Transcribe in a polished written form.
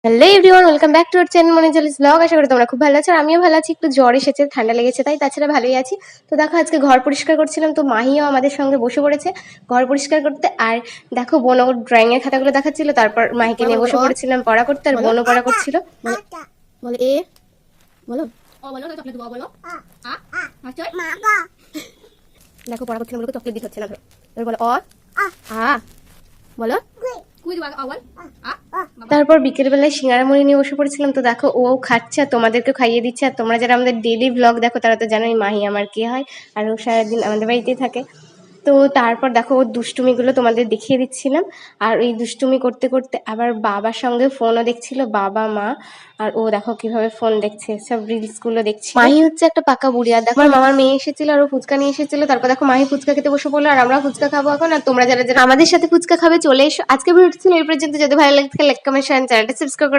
Hello everyone, welcome back to our channel মনিজালিস blog. আশা করি তোমরা খুব ভালো আছো আর আমিও ভালো আছি। একটু জ্বর এসেছে, ঠান্ডা লেগেছে, তাই তাছাড়া ভালোই আছি। তো দেখো আজকে ঘর পরিষ্কার করছিলাম, তো মাহিও আমাদের সঙ্গে বসে পড়েছে ঘর পরিষ্কার করতে। আর দেখো বোন ওর ড্রয়িং এর খাতাগুলো দেখাচ্ছিল, তারপর মাহিকে নিয়ে বসে পড়েছিলাম পড়া করতে, আর বোনও পড়া করছিল। বলো এ, বলো ও, বলো চকলেট দেবো, বলো আ মাস্টার দেখো পড়া করছিলাম, বলো চকলেট দিতে হচ্ছে না, ধরো বলো অ আ, বলো কুই দেবো আ, বল আ। তারপর বিকেল বেলায় সিঙ্গারা মুড়ি নিয়ে বসে পড়েছিলাম। তো দেখো ও খাচ্ছে আর তোমাদেরকে খাইয়ে দিচ্ছে। আর তোমরা যারা আমাদের ডেইলি ব্লগ দেখো তারা তো জানোই মাহি আমার কে হয়, আর ও সারাদিন আমাদের বাড়িতেই থাকে। তো তারপর দেখো ওর দুষ্টুমিগুলো তোমাদের দেখিয়ে দিচ্ছিলাম। আর ওই দুষ্টুমি করতে করতে আবার বাবার সঙ্গে ফোনও দেখছিল, বাবা মা। আর ও দেখো কিভাবে ফোন দেখছে, সব রিলস গুলো দেখছে। মাহি হচ্ছে একটা পাকা বুড়ি। আর দেখো আমার মামার মেয়ে এসেছিল আর ও ফুচকা নিয়ে এসেছিল। তারপর দেখো মাহি ফুচকা খেতে বসে পড়লো, আর আমরা ফুচকা খাবো এখন। আর তোমরা যারা যারা আমাদের সাথে ফুচকা খাবে চলে এসো। আজকে ভিডিওটি ছিল এই পর্যন্ত। যদি ভালো লাগে লাইক কমেন্ট শেয়ার, চ্যানেলটা সাবস্ক্রাইব